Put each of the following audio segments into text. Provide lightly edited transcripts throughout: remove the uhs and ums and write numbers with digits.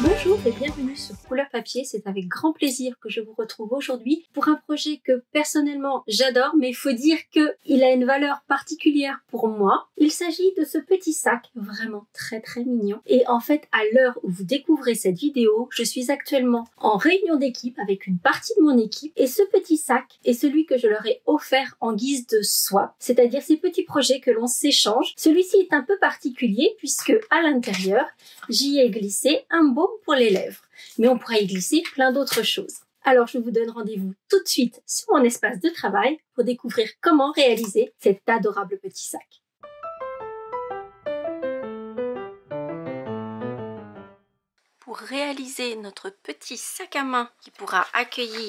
Bonjour et bienvenue sur Couleur Papier, c'est avec grand plaisir que je vous retrouve aujourd'hui pour un projet que personnellement j'adore, mais il faut dire qu'il a une valeur particulière pour moi. Il s'agit de ce petit sac vraiment très mignon. Et en fait, à l'heure où vous découvrez cette vidéo, je suis actuellement en réunion d'équipe avec une partie de mon équipe et ce petit sac est celui que je leur ai offert en guise de swap, c'est-à-dire ces petits projets que l'on s'échange. Celui-ci est un peu particulier puisque à l'intérieur, j'y ai glissé un baume pour les lèvres, mais on pourrait y glisser plein d'autres choses. Alors je vous donne rendez-vous tout de suite sur mon espace de travail pour découvrir comment réaliser cet adorable petit sac. Pour réaliser notre petit sac à main qui pourra accueillir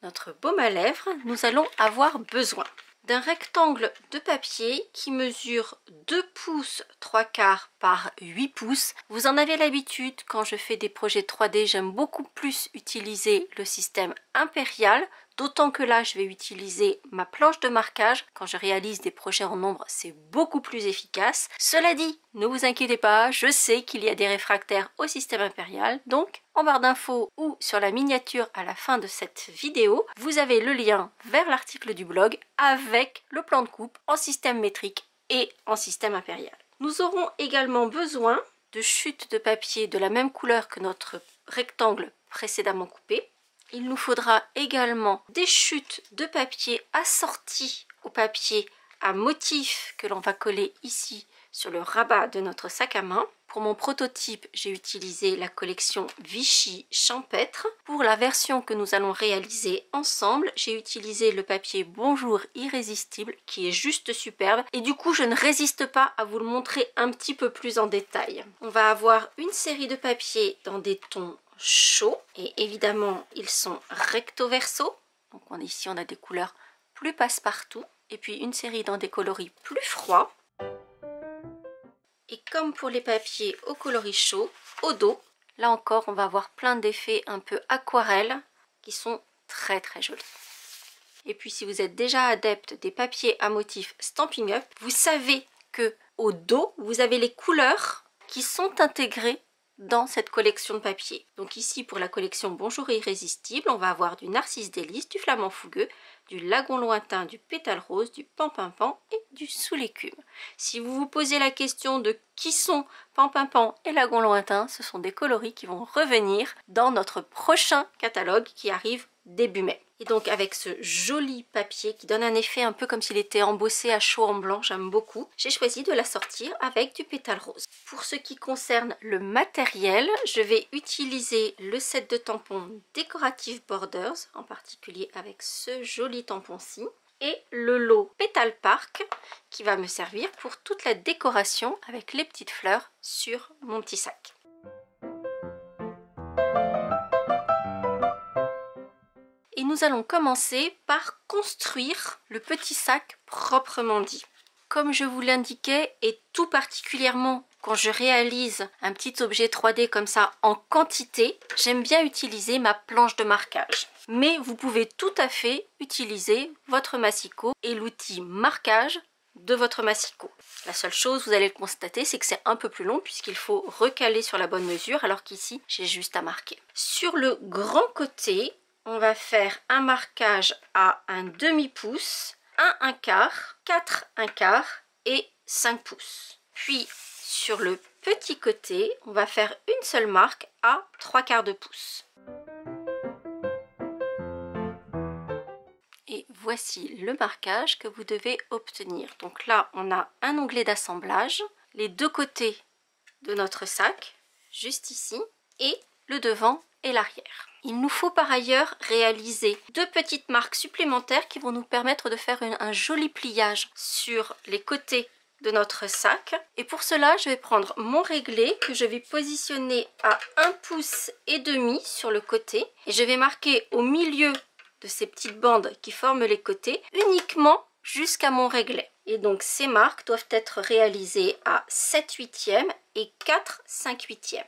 notre baume à lèvres, nous allons avoir besoin d'un rectangle de papier qui mesure 2 pouces 3/4 par 8 pouces. Vous en avez l'habitude, quand je fais des projets 3D, j'aime beaucoup plus utiliser le système impérial. D'autant que là, je vais utiliser ma planche de marquage. Quand je réalise des projets en nombre, c'est beaucoup plus efficace. Cela dit, ne vous inquiétez pas, je sais qu'il y a des réfractaires au système impérial. Donc, en barre d'infos ou sur la miniature à la fin de cette vidéo, vous avez le lien vers l'article du blog avec le plan de coupe en système métrique et en système impérial. Nous aurons également besoin de chutes de papier de la même couleur que notre rectangle précédemment coupé. Il nous faudra également des chutes de papier assorties au papier à motif que l'on va coller ici sur le rabat de notre sac à main. Pour mon prototype, j'ai utilisé la collection Vichy Champêtre. Pour la version que nous allons réaliser ensemble, j'ai utilisé le papier Bonjour Irrésistible qui est juste superbe et du coup je ne résiste pas à vous le montrer un petit peu plus en détail. On va avoir une série de papiers dans des tons chauds et évidemment ils sont recto verso, donc ici on a des couleurs plus passe-partout et puis une série dans des coloris plus froids. Et comme pour les papiers au coloris chaud, au dos, là encore on va avoir plein d'effets un peu aquarelle qui sont très jolis. Et puis si vous êtes déjà adepte des papiers à motif Stampin' Up, vous savez que au dos vous avez les couleurs qui sont intégrées dans cette collection de papier. Donc ici pour la collection Bonjour Irrésistible, on va avoir du Narcisse Délice, du Flamant Fougueux, du Lagon Lointain, du Pétale Rose, du Pampimpant et du Sous l'écume. Si vous vous posez la question de qui sont Pampimpant et Lagon Lointain, ce sont des coloris qui vont revenir dans notre prochain catalogue qui arrive début mai. Et donc avec ce joli papier qui donne un effet un peu comme s'il était embossé à chaud en blanc, j'aime beaucoup, j'ai choisi de l'assortir avec du Pétale Rose. Pour ce qui concerne le matériel, je vais utiliser le set de tampons Decorative Borders, en particulier avec ce joli tampon-ci, et le lot Pétale Park qui va me servir pour toute la décoration avec les petites fleurs sur mon petit sac. Et nous allons commencer par construire le petit sac proprement dit. Comme je vous l'indiquais, et tout particulièrement quand je réalise un petit objet 3D comme ça en quantité, j'aime bien utiliser ma planche de marquage. Mais vous pouvez tout à fait utiliser votre massicot et l'outil marquage de votre massicot. La seule chose, vous allez le constater, c'est que c'est un peu plus long puisqu'il faut recaler sur la bonne mesure, alors qu'ici, j'ai juste à marquer. Sur le grand côté, on va faire un marquage à un demi-pouce, 1/4, 4/4 et 5 pouces. Puis sur le petit côté, on va faire une seule marque à 3/4 de pouce. Et voici le marquage que vous devez obtenir. Donc là, on a un onglet d'assemblage, les deux côtés de notre sac, juste ici, et le devant et l'arrière. Il nous faut par ailleurs réaliser 2 petites marques supplémentaires qui vont nous permettre de faire un joli pliage sur les côtés de notre sac. Et pour cela, je vais prendre mon réglé que je vais positionner à 1,5 pouce sur le côté. Et je vais marquer au milieu de ces petites bandes qui forment les côtés uniquement jusqu'à mon réglé. Et donc ces marques doivent être réalisées à 7/8 et 4/5/8.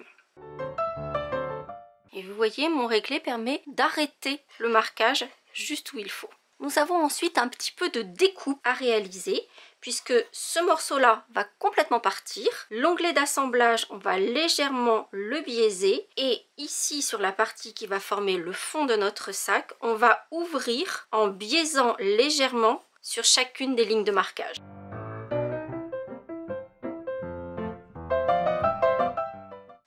Et vous voyez, mon réglé permet d'arrêter le marquage juste où il faut. nous avons ensuite un petit peu de découpe à réaliser, puisque ce morceau-là va complètement partir. L'onglet d'assemblage, on va légèrement le biaiser. Et ici, sur la partie qui va former le fond de notre sac, on va ouvrir en biaisant légèrement sur chacune des lignes de marquage.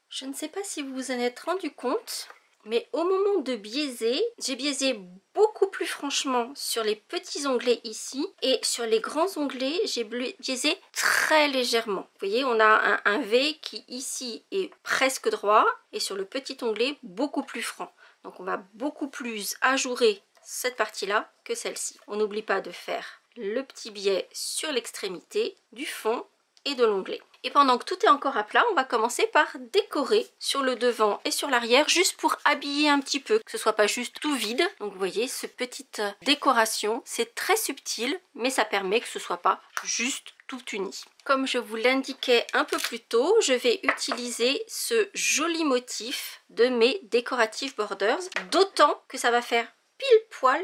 Je ne sais pas si vous vous en êtes rendu compte, mais au moment de biaiser, j'ai biaisé beaucoup plus franchement sur les petits onglets ici, et sur les grands onglets, j'ai biaisé très légèrement. Vous voyez, on a un V qui ici est presque droit, et sur le petit onglet, beaucoup plus franc. Donc on va beaucoup plus ajourer cette partie-là que celle-ci. On n'oublie pas de faire le petit biais sur l'extrémité du fond et de l'onglet. Et pendant que tout est encore à plat, on va commencer par décorer sur le devant et sur l'arrière, juste pour habiller un petit peu, que ce soit pas juste tout vide. Donc vous voyez, cette petite décoration, c'est très subtil, mais ça permet que ce soit pas juste tout uni. Comme je vous l'indiquais un peu plus tôt, je vais utiliser ce joli motif de mes Decorative Borders, d'autant que ça va faire pile poil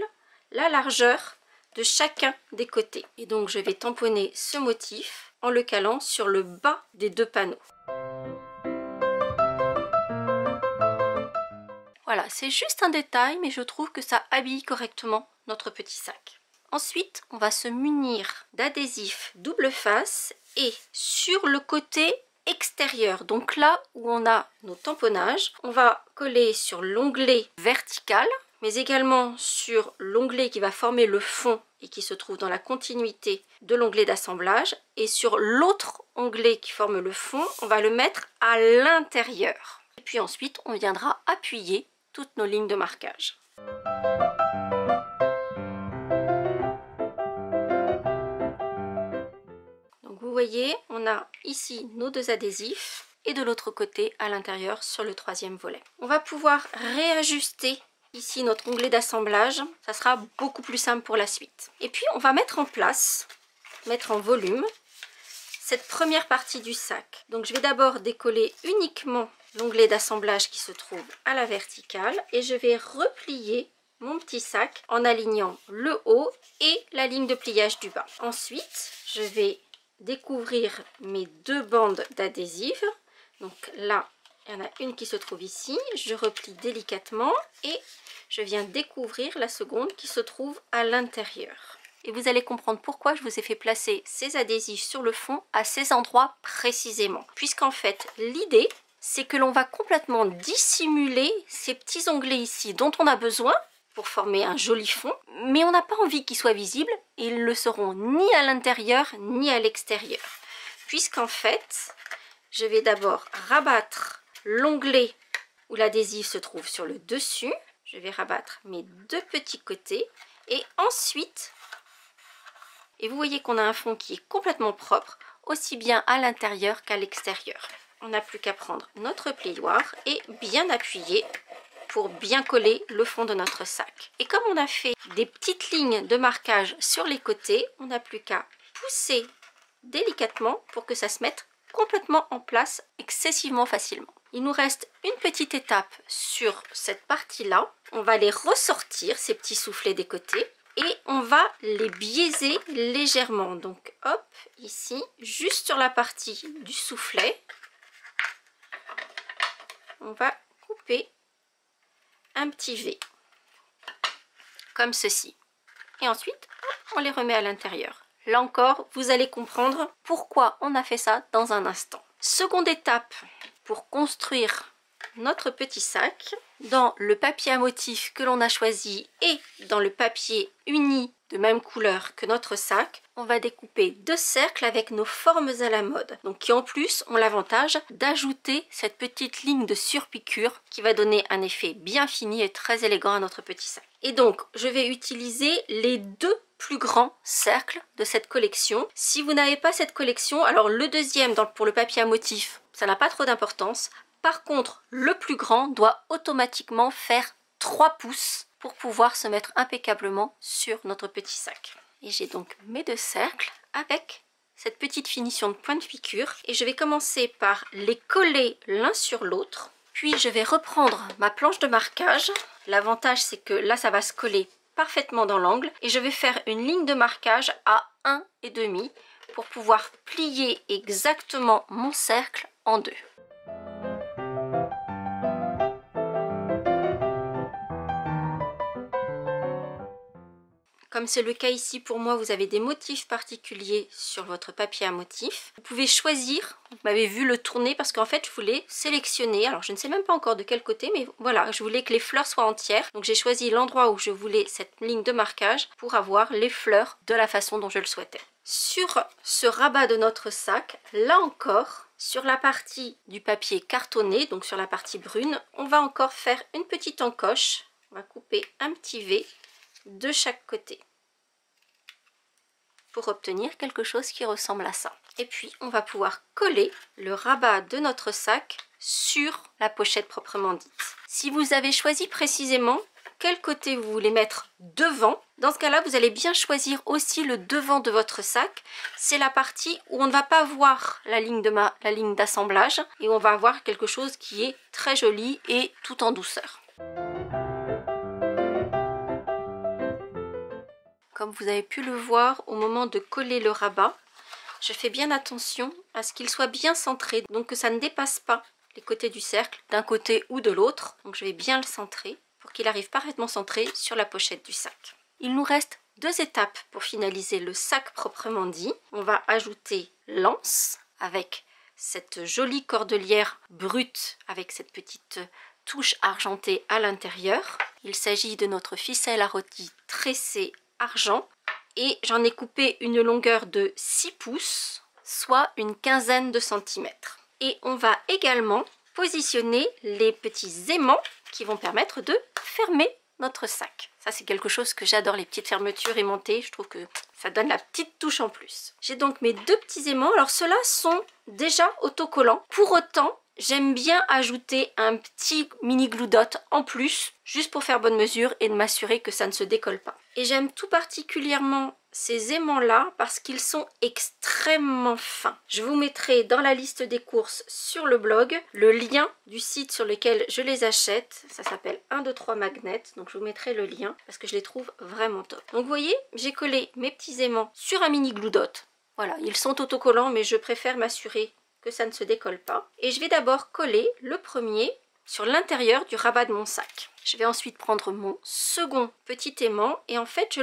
la largeur de chacun des côtés. Et donc je vais tamponner ce motif en le calant sur le bas des deux panneaux. Voilà, c'est juste un détail, mais je trouve que ça habille correctement notre petit sac. Ensuite, on va se munir d'adhésif double face et sur le côté extérieur, donc là où on a nos tamponnages, on va coller sur l'onglet vertical, mais également sur l'onglet qui va former le fond et qui se trouve dans la continuité de l'onglet d'assemblage. Et sur l'autre onglet qui forme le fond, on va le mettre à l'intérieur. Et puis ensuite, on viendra appuyer toutes nos lignes de marquage. Donc vous voyez, on a ici nos deux adhésifs et de l'autre côté à l'intérieur sur le troisième volet. On va pouvoir réajuster ici notre onglet d'assemblage, ça sera beaucoup plus simple pour la suite. Et puis on va mettre en place, mettre en volume cette première partie du sac. Donc je vais d'abord décoller uniquement l'onglet d'assemblage qui se trouve à la verticale et je vais replier mon petit sac en alignant le haut et la ligne de pliage du bas. Ensuite, je vais découvrir mes deux bandes d'adhésif. Donc là, il y en a une qui se trouve ici, je replie délicatement et je viens découvrir la seconde qui se trouve à l'intérieur. Et vous allez comprendre pourquoi je vous ai fait placer ces adhésifs sur le fond à ces endroits précisément. Puisqu'en fait, l'idée, c'est que l'on va complètement dissimuler ces petits onglets ici dont on a besoin pour former un joli fond, mais on n'a pas envie qu'ils soient visibles et ils ne le seront ni à l'intérieur ni à l'extérieur. Puisqu'en fait, je vais d'abord rabattre l'onglet où l'adhésif se trouve sur le dessus. Je vais rabattre mes deux petits côtés et ensuite, et vous voyez qu'on a un fond qui est complètement propre, aussi bien à l'intérieur qu'à l'extérieur. On n'a plus qu'à prendre notre plioir et bien appuyer pour bien coller le fond de notre sac. Et comme on a fait des petites lignes de marquage sur les côtés, on n'a plus qu'à pousser délicatement pour que ça se mette complètement en place excessivement facilement. Il nous reste une petite étape sur cette partie-là. On va les ressortir, ces petits soufflets des côtés, et on va les biaiser légèrement. Donc hop, ici, juste sur la partie du soufflet, on va couper un petit V, comme ceci. Et ensuite, on les remet à l'intérieur. Là encore, vous allez comprendre pourquoi on a fait ça dans un instant. Seconde étape pour construire notre petit sac. Dans le papier à motif que l'on a choisi et dans le papier uni de même couleur que notre sac, on va découper deux cercles avec nos formes à la mode. Donc qui en plus ont l'avantage d'ajouter cette petite ligne de surpiqûre qui va donner un effet bien fini et très élégant à notre petit sac. Et donc je vais utiliser les deux plus grands cercles de cette collection. Si vous n'avez pas cette collection, alors le deuxième pour le papier à motif, ça n'a pas trop d'importance. Par contre, le plus grand doit automatiquement faire 3 pouces pour pouvoir se mettre impeccablement sur notre petit sac. Et j'ai donc mes deux cercles avec cette petite finition de point de piqûre. Et je vais commencer par les coller l'un sur l'autre. Puis je vais reprendre ma planche de marquage. L'avantage, c'est que là, ça va se coller parfaitement dans l'angle et je vais faire une ligne de marquage à 1,5 pour pouvoir plier exactement mon cercle en deux. Comme c'est le cas ici pour moi, vous avez des motifs particuliers sur votre papier à motifs. Vous pouvez choisir, vous m'avez vu le tourner parce qu'en fait je voulais sélectionner, alors je ne sais même pas encore de quel côté, mais voilà, je voulais que les fleurs soient entières. Donc j'ai choisi l'endroit où je voulais cette ligne de marquage pour avoir les fleurs de la façon dont je le souhaitais. Sur ce rabat de notre sac, là encore, sur la partie du papier cartonné, donc sur la partie brune, on va encore faire une petite encoche. On va couper un petit V de chaque côté pour obtenir quelque chose qui ressemble à ça. Et puis on va pouvoir coller le rabat de notre sac sur la pochette proprement dite. Si vous avez choisi précisément quel côté vous voulez mettre devant, dans ce cas-là vous allez bien choisir aussi le devant de votre sac. C'est la partie où on ne va pas voir la ligne d'assemblage et où on va avoir quelque chose qui est très joli et tout en douceur. Comme vous avez pu le voir au moment de coller le rabat, je fais bien attention à ce qu'il soit bien centré, donc que ça ne dépasse pas les côtés du cercle d'un côté ou de l'autre. Donc je vais bien le centrer pour qu'il arrive parfaitement centré sur la pochette du sac. Il nous reste 2 étapes pour finaliser le sac proprement dit. On va ajouter l'anse avec cette jolie cordelière brute avec cette petite touche argentée à l'intérieur. Il s'agit de notre ficelle à rôti tressée argent et j'en ai coupé une longueur de 6 pouces, soit une quinzaine de centimètres. Et on va également positionner les petits aimants qui vont permettre de fermer notre sac. Ça c'est quelque chose que j'adore, les petites fermetures aimantées, je trouve que ça donne la petite touche en plus. J'ai donc mes 2 petits aimants, alors ceux-là sont déjà autocollants. Pour autant, j'aime bien ajouter un petit mini glue dot en plus, juste pour faire bonne mesure et de m'assurer que ça ne se décolle pas. Et j'aime tout particulièrement ces aimants-là parce qu'ils sont extrêmement fins. Je vous mettrai dans la liste des courses sur le blog le lien du site sur lequel je les achète. Ça s'appelle 123 Magnet, donc je vous mettrai le lien parce que je les trouve vraiment top. Donc vous voyez, j'ai collé mes petits aimants sur un mini glue dot. Voilà, ils sont autocollants mais je préfère m'assurer que ça ne se décolle pas. Et je vais d'abord coller le premier sur l'intérieur du rabat de mon sac. Je vais ensuite prendre mon second petit aimant et en fait je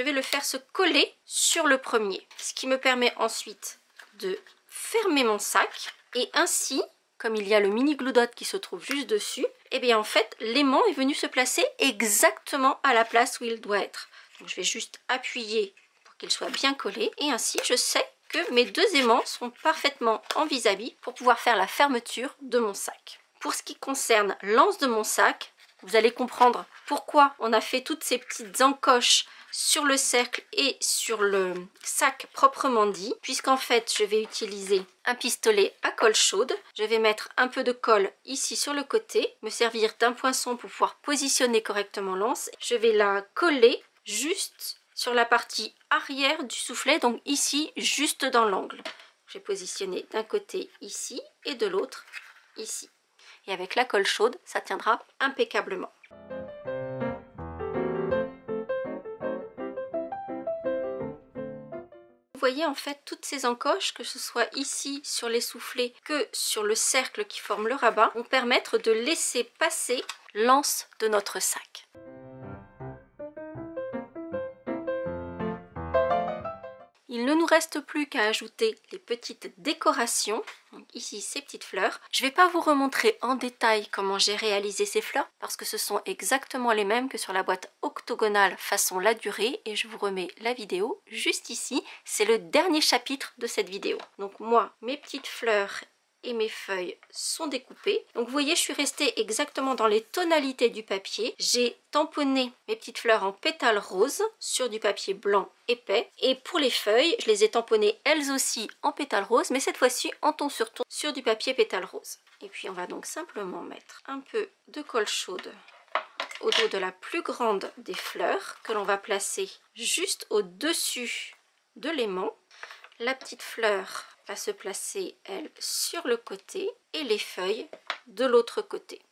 vais le faire se coller sur le premier. Ce qui me permet ensuite de fermer mon sac et ainsi, comme il y a le mini glue dot qui se trouve juste dessus, et bien en fait l'aimant est venu se placer exactement à la place où il doit être. Donc je vais juste appuyer pour qu'il soit bien collé et ainsi je sais que mes 2 aimants sont parfaitement en vis-à-vis pour pouvoir faire la fermeture de mon sac. Pour ce qui concerne l'anse de mon sac, vous allez comprendre pourquoi on a fait toutes ces petites encoches sur le cercle et sur le sac proprement dit, puisqu'en fait je vais utiliser un pistolet à colle chaude. Je vais mettre un peu de colle ici sur le côté, me servir d'un poinçon pour pouvoir positionner correctement l'anse. Je vais la coller juste sur la partie arrière du soufflet, donc ici juste dans l'angle. Je vais positionner d'un côté ici et de l'autre ici. Et avec la colle chaude, ça tiendra impeccablement. Vous voyez en fait toutes ces encoches, que ce soit ici sur les soufflets que sur le cercle qui forme le rabat, vont permettre de laisser passer l'anse de notre sac. Il ne nous reste plus qu'à ajouter les petites décorations, donc ici ces petites fleurs. Je ne vais pas vous remontrer en détail comment j'ai réalisé ces fleurs parce que ce sont exactement les mêmes que sur la boîte octogonale façon La Durée et je vous remets la vidéo juste ici. C'est le dernier chapitre de cette vidéo. Donc moi, mes petites fleurs et mes feuilles sont découpées. Donc vous voyez, je suis restée exactement dans les tonalités du papier. J'ai tamponné mes petites fleurs en pétales roses sur du papier blanc épais. Et pour les feuilles, je les ai tamponnées elles aussi en pétales roses, mais cette fois-ci en ton sur ton sur du papier pétales roses. Et puis on va donc simplement mettre un peu de colle chaude au dos de la plus grande des fleurs que l'on va placer juste au-dessus de l'aimant. La petite fleur va se placer, elle, sur le côté et les feuilles de l'autre côté.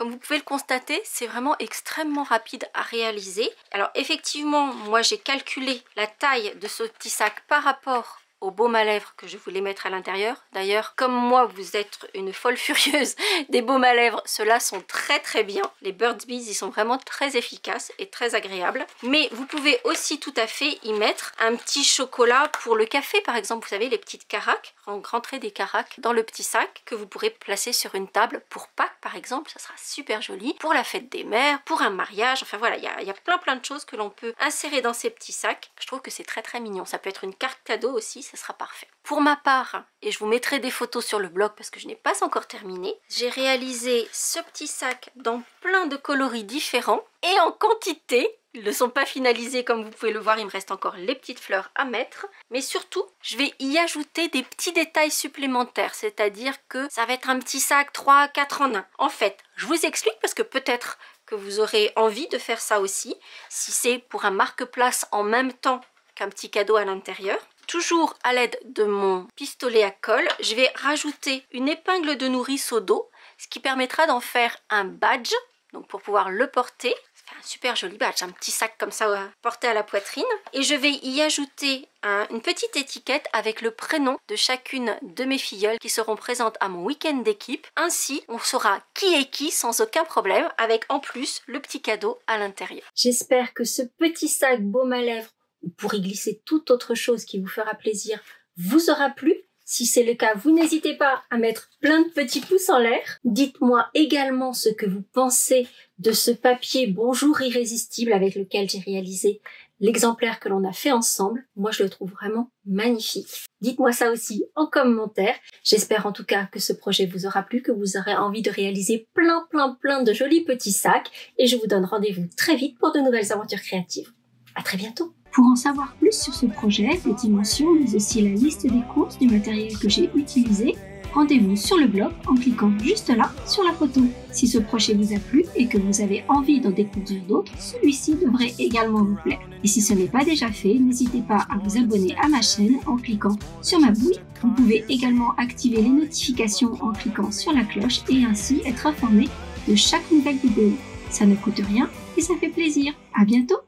Comme vous pouvez le constater, c'est vraiment extrêmement rapide à réaliser. Alors effectivement, moi j'ai calculé la taille de ce petit sac par rapport au baume à lèvres que je voulais mettre à l'intérieur. D'ailleurs, comme moi, vous êtes une folle furieuse des baumes à lèvres, ceux-là sont très bien. Les Burt's Bees, ils sont vraiment très efficaces et très agréables. Mais vous pouvez aussi tout à fait y mettre un petit chocolat pour le café, par exemple. Vous savez, les petites caracs, rentrer des caracs dans le petit sac que vous pourrez placer sur une table pour Pâques, par exemple. Ça sera super joli. Pour la fête des mères, pour un mariage. Enfin voilà, il y a plein de choses que l'on peut insérer dans ces petits sacs. Je trouve que c'est très mignon. Ça peut être une carte cadeau aussi. Ça sera parfait. Pour ma part, et je vous mettrai des photos sur le blog parce que je n'ai pas encore terminé, j'ai réalisé ce petit sac dans plein de coloris différents et en quantité. Ils ne sont pas finalisés comme vous pouvez le voir, il me reste encore les petites fleurs à mettre. Mais surtout, je vais y ajouter des petits détails supplémentaires, c'est-à-dire que ça va être un petit sac 3-4 en 1. En fait, je vous explique parce que peut-être que vous aurez envie de faire ça aussi, si c'est pour un marque-place en même temps qu'un petit cadeau à l'intérieur. Toujours à l'aide de mon pistolet à colle, je vais rajouter une épingle de nourriceau d'eau, ce qui permettra d'en faire un badge, donc pour pouvoir le porter. Ça fait un super joli badge, un petit sac comme ça porté à la poitrine. Et je vais y ajouter une petite étiquette avec le prénom de chacune de mes filleules qui seront présentes à mon week-end d'équipe. Ainsi, on saura qui est qui sans aucun problème, avec en plus le petit cadeau à l'intérieur. J'espère que ce petit sac baume à lèvres, ou pour y glisser toute autre chose qui vous fera plaisir, vous aura plu. Si c'est le cas, vous n'hésitez pas à mettre plein de petits pouces en l'air. Dites-moi également ce que vous pensez de ce papier Bonjour Irrésistible avec lequel j'ai réalisé l'exemplaire que l'on a fait ensemble. Moi, je le trouve vraiment magnifique. Dites-moi ça aussi en commentaire. J'espère en tout cas que ce projet vous aura plu, que vous aurez envie de réaliser plein de jolis petits sacs. Et je vous donne rendez-vous très vite pour de nouvelles aventures créatives. À très bientôt. Pour en savoir plus sur ce projet, les dimensions, mais aussi la liste des courses du matériel que j'ai utilisé, rendez-vous sur le blog en cliquant juste là sur la photo. Si ce projet vous a plu et que vous avez envie d'en découvrir d'autres, celui-ci devrait également vous plaire. Et si ce n'est pas déjà fait, n'hésitez pas à vous abonner à ma chaîne en cliquant sur ma bouille. Vous pouvez également activer les notifications en cliquant sur la cloche et ainsi être informé de chaque nouvelle vidéo. Ça ne coûte rien et ça fait plaisir. À bientôt!